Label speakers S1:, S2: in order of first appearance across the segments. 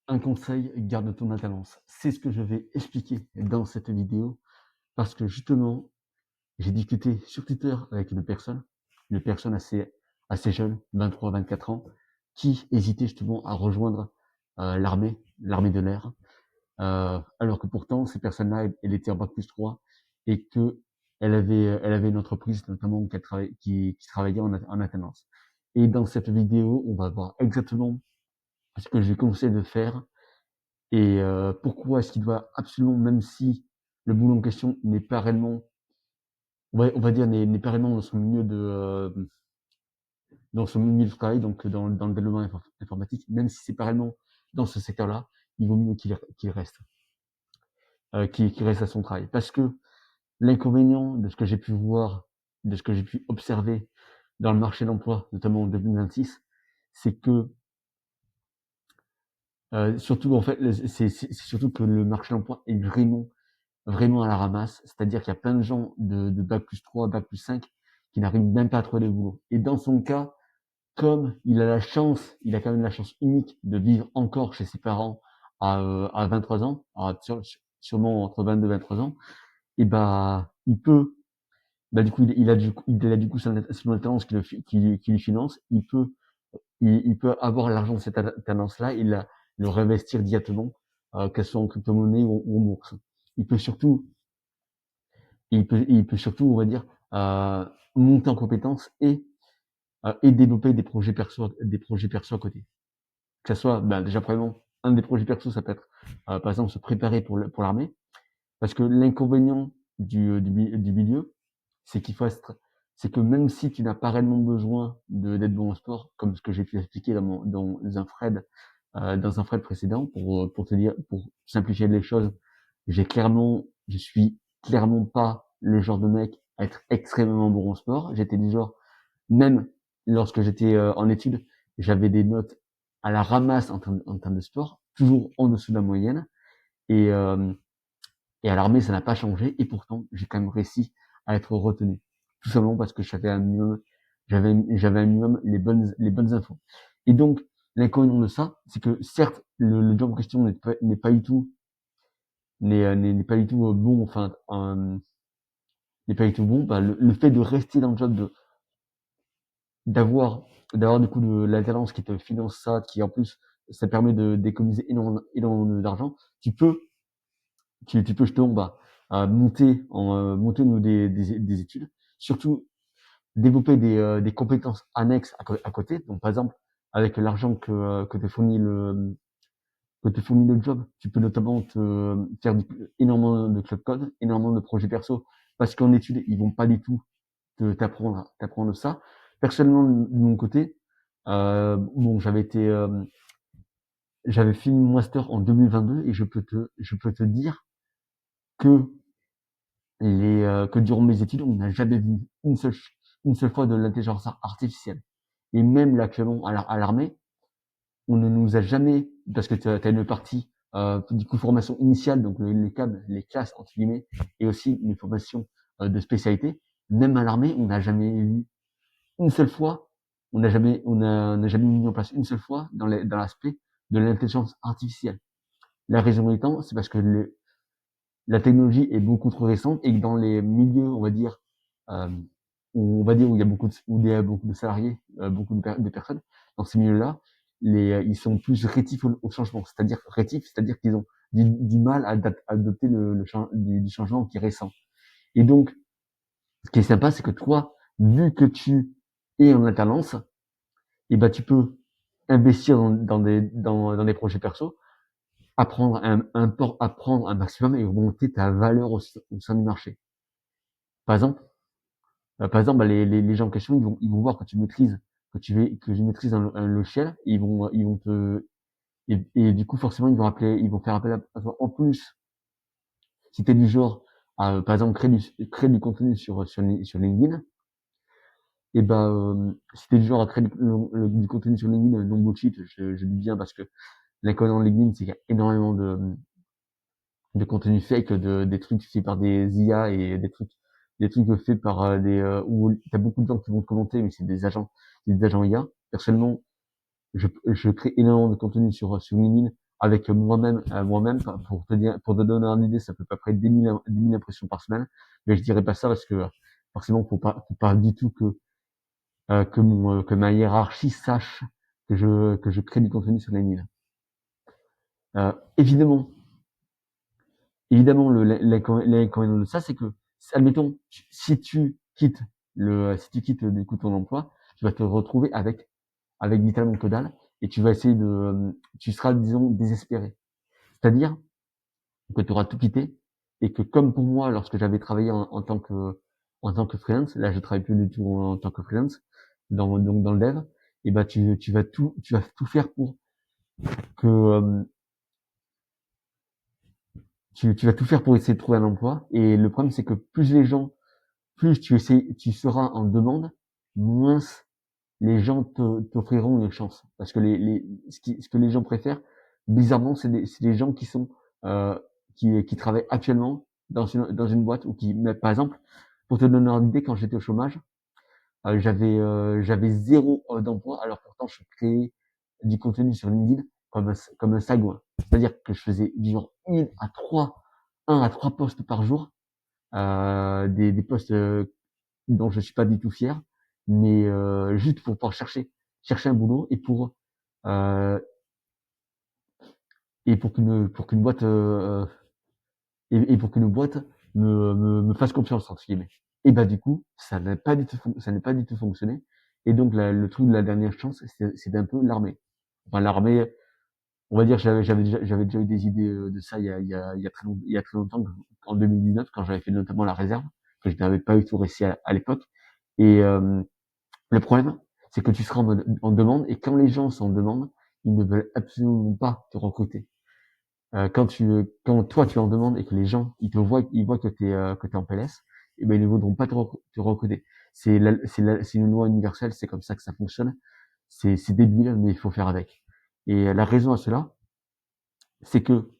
S1: Un conseil, garde ton alternance. C'est ce que je vais expliquer dans cette vidéo parce que justement, j'ai discuté sur Twitter avec une personne assez jeune, 23-24 ans, qui hésitait justement à rejoindre l'armée de l'air, alors que pourtant, ces personnes-là, elle était en bac+3 et que elle avait une entreprise notamment qui travaillait en alternance. Et dans cette vidéo, on va voir exactement ce que je lui conseille de faire et pourquoi est-ce qu'il doit absolument, même si le boulot en question n'est pas réellement, on va dire, n'est pas réellement dans son milieu de travail, donc dans le développement informatique, même si c'est pas réellement dans ce secteur-là, il vaut mieux qu'il reste à son travail. Parce que l'inconvénient de ce que j'ai pu voir, de ce que j'ai pu observer dans le marché de l'emploi, notamment en 2026, c'est que surtout en fait, c'est surtout que le marché de l'emploi est vraiment à la ramasse. C'est-à-dire qu'il y a plein de gens de bac+3, bac+5 qui n'arrivent même pas à trouver des boulots. Et dans son cas, comme il a quand même la chance unique de vivre encore chez ses parents à 23 ans, sûrement entre 22 et 23 ans, et du coup, il a du coup son alternance qui lui finance, il peut avoir l'argent de cette alternance-là et le réinvestir directement, qu'elle soit en crypto-monnaie ou en bourse. Il peut surtout il peut surtout, on va dire, monter en compétences et développer des projets perso à côté. Que ça soit, déjà, premièrement, un des projets perso, ça peut être, par exemple, se préparer pour l'armée. Parce que l'inconvénient du milieu, c'est qu'il faut être, c'est que même si tu n'as pas réellement besoin d'être bon au sport, comme ce que j'ai pu expliquer dans un thread précédent, pour te dire, pour simplifier les choses, je suis clairement pas le genre de mec à être extrêmement bon au sport. J'étais du genre, même lorsque j'étais en études, j'avais des notes à la ramasse en termes de sport, toujours en dessous de la moyenne. Et, euh, et à l'armée, ça n'a pas changé. Et pourtant, j'ai quand même réussi à être retenu. Tout simplement parce que j'avais un minimum les bonnes infos. Et donc, l'inconvénient de ça, c'est que certes, le job en question n'est pas du tout, n'est pas du tout bon, enfin, n'est pas du tout bon. Le fait de rester dans le job, d'avoir, d'avoir du coup l'alternance qui te finance ça, qui en plus, ça permet d'économiser énormément d'argent, tu peux justement monter des études, surtout développer des compétences annexes à côté. Donc par exemple, avec l'argent que te fournit le job, tu peux notamment te faire énormément de club code, énormément de projets perso, parce qu'en études, ils vont pas du tout t'apprendre ça. Personnellement, de mon côté, bon, j'avais fini mon master en 2022 et je peux te dire que que durant mes études, on n'a jamais vu une seule fois de l'intelligence artificielle. Et même là, actuellement, à l'armée, on ne nous a jamais, parce que tu as une partie, du coup, formation initiale, donc les câbles, les classes, entre guillemets, et aussi une formation de spécialité. Même à l'armée, on n'a jamais eu une seule fois, on n'a jamais mis en place une seule fois dans l'aspect de l'intelligence artificielle. La raison étant, c'est parce que la technologie est beaucoup trop récente et que dans les milieux, euh, où il y a où il y a beaucoup de salariés, de personnes, dans ces milieux-là, ils sont plus rétifs au changement. C'est-à-dire qu'ils ont du mal à adopter du changement qui est récent. Et donc, ce qui est sympa, c'est que toi, vu que tu es en alternance, et tu peux investir dans des projets perso, apprendre un maximum et augmenter ta valeur au sein du marché. Par exemple, les gens en question, ils vont voir que tu maîtrises, que je maîtrise un logiciel, et et du coup, forcément, ils vont faire appel à toi. En plus, si t'es du genre à, par exemple, créer du contenu sur LinkedIn, et si t'es du genre à créer du contenu sur LinkedIn non bullshit, je dis bien parce que l'inconvénient de LinkedIn, c'est qu'il y a énormément de contenu fake, des trucs faits par des IA et des trucs faits par où t'as beaucoup de gens qui vont te commenter, mais c'est des agents IA. Personnellement, je crée énormément de contenu sur LinkedIn avec moi-même, pour te donner une idée, ça peut à peu près 10 000 impressions par semaine. Mais je dirais pas ça parce que forcément, faut pas du tout que ma hiérarchie sache que je crée du contenu sur LinkedIn. Évidemment, l'inconvénient de ça, c'est que, admettons, si tu quittes du coup ton emploi, tu vas te retrouver avec littéralement que dalle, et tu vas essayer tu seras, disons, désespéré. C'est-à-dire que tu auras tout quitté, et que comme pour moi, lorsque j'avais travaillé en tant que freelance, là je travaille plus du tout en tant que freelance, donc dans le dev, et ben tu vas tout faire pour que, tu vas tout faire pour essayer de trouver un emploi, et le problème c'est que plus tu seras en demande, moins les gens t'offriront une chance. Parce que ce que les gens préfèrent, bizarrement, c'est des gens qui sont, euh, qui travaillent actuellement dans une boîte, ou mais par exemple, pour te donner une idée, quand j'étais au chômage, j'avais zéro d'emploi, alors pourtant je créais du contenu sur LinkedIn comme un sagouin. C'est-à-dire que je faisais du genre 1 à 3 posts par jour, des posts dont je suis pas du tout fier, mais juste pour pouvoir chercher un boulot, euh, et pour qu'une boîte et pour qu'une boîte me fasse confiance entre guillemets. Et bah du coup, ça n'a pas du tout fonctionné. Et donc le truc de la dernière chance, c'est un peu l'armée. Enfin l'armée, on va dire, j'avais déjà eu des idées de ça il y a très longtemps, en 2019, quand j'avais fait notamment la réserve, que je n'avais pas eu tout réussi à l'époque. Et le problème, c'est que tu seras en demande, et quand les gens sont en demande, ils ne veulent absolument pas te recruter. Quand toi tu es en demande et que les gens ils voient que que t'es en PLS, et ben ils ne voudront pas te recruter. C'est une loi universelle, c'est comme ça que ça fonctionne. C'est débile, mais il faut faire avec. Et la raison à cela, c'est que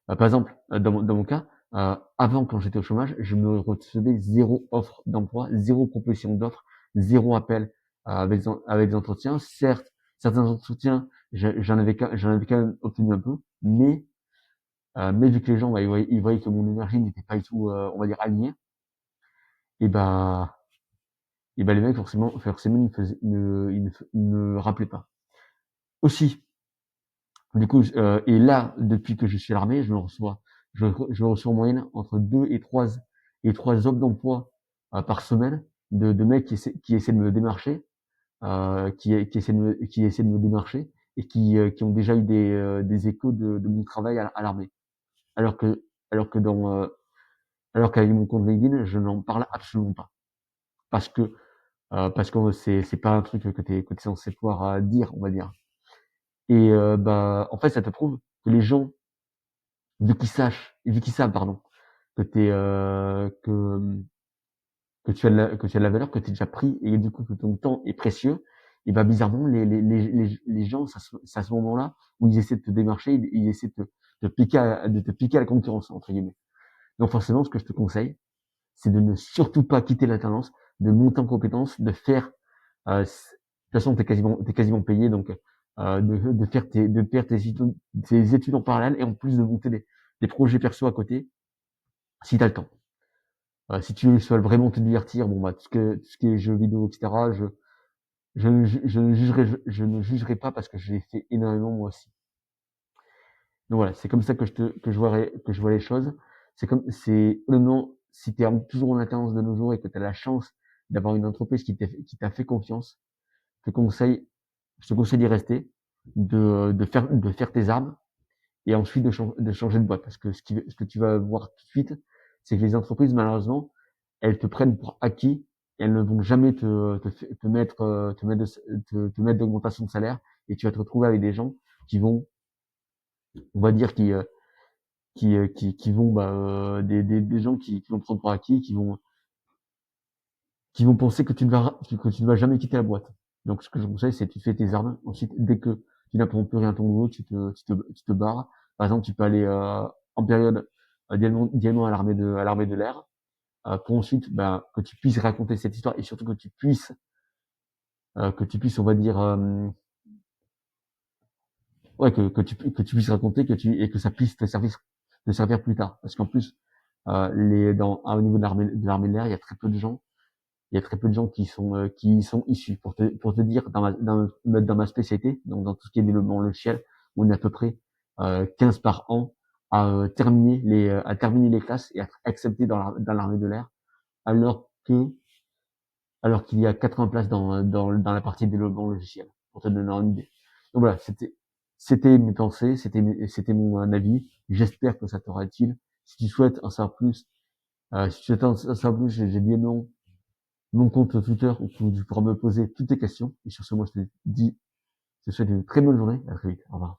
S1: par exemple, dans mon cas, avant, quand j'étais au chômage, je me recevais zéro offre d'emploi, zéro proposition d'offre, zéro appel avec des entretiens. Certes, certains entretiens, j'en avais quand même obtenu un peu, mais vu que les gens, bah, ils voyaient que mon énergie n'était pas du tout, on va dire, alignée, et bah, les mecs, forcément, ils me rappelaient pas. Aussi, du coup, et là, depuis que je suis à l'armée, je reçois en moyenne entre 2 et 3 offres d'emploi par semaine, de mecs qui essaient de me démarcher, qui essaient de me démarcher, et qui ont déjà eu des échos de mon travail à l'armée. Alors que, alors que alors qu'avec mon compte LinkedIn, je n'en parle absolument pas. Parce que, c'est pas un truc que t'es censé pouvoir dire, on va dire. Et bah, en fait, ça te prouve que les gens, vu qu'ils savent, pardon, que t'es, que tu as de la valeur, que tu es déjà pris, et du coup que ton temps est précieux, et bah bizarrement, les gens, c'est à ce moment-là où ils essaient de te démarcher, ils essaient de te piquer à la concurrence, entre guillemets. Donc forcément, ce que je te conseille, c'est de ne surtout pas quitter l'alternance, de monter en compétences, de faire, de toute façon, t'es quasiment payé, donc de faire tes études en parallèle, et en plus de monter des projets perso à côté, si t'as le temps. Si tu veux vraiment te divertir, bon bah tout ce qui est jeux vidéo, etc. Je ne jugerai pas, parce que je l'ai fait énormément moi aussi. Donc voilà, c'est comme ça que je vois les choses. C'est honnêtement, si tu es toujours en alternance de nos jours et que tu as la chance d'avoir une entreprise qui t'a fait confiance, je te conseille, je te conseille d'y rester, de faire tes armes, et ensuite de changer de boîte. Parce que ce que tu vas voir tout de suite, c'est que les entreprises, malheureusement, elles te prennent pour acquis, et elles ne vont jamais te mettre d'augmentation de salaire, et tu vas te retrouver avec des gens qui vont, on va dire, qui vont, bah, des gens qui vont prendre pour acquis, qui vont penser que tu ne vas jamais quitter la boîte. Donc, ce que je conseille, c'est tu fais tes armes. Ensuite, dès que tu n'apprends plus rien à ton boulot, tu te barres. Par exemple, tu peux aller en période idéalement à l'armée de l'air, pour ensuite, ben, que tu puisses raconter cette histoire, et surtout que tu puisses, on va dire, ouais, que tu puisses raconter, et que ça puisse te servir plus tard. Parce qu'en plus, au niveau de l'armée de l'air, il y a très peu de gens qui sont issus. Pour te dire, dans ma spécialité, donc dans tout ce qui est développement logiciel, on est à peu près 15 par an à terminer les classes et à être accepté dans l'armée de l'air, alors que alors qu'il y a 80 places dans la partie développement logiciel, pour te donner une idée. Donc voilà, c'était mes pensées, c'était mon avis. J'espère que ça t'aura utile. Si tu souhaites en savoir plus, si tu souhaites en savoir plus, j'ai bien mon compte Twitter où tu pourras me poser toutes tes questions. Et sur ce, moi, je te souhaite une très bonne journée. À très vite. Au revoir.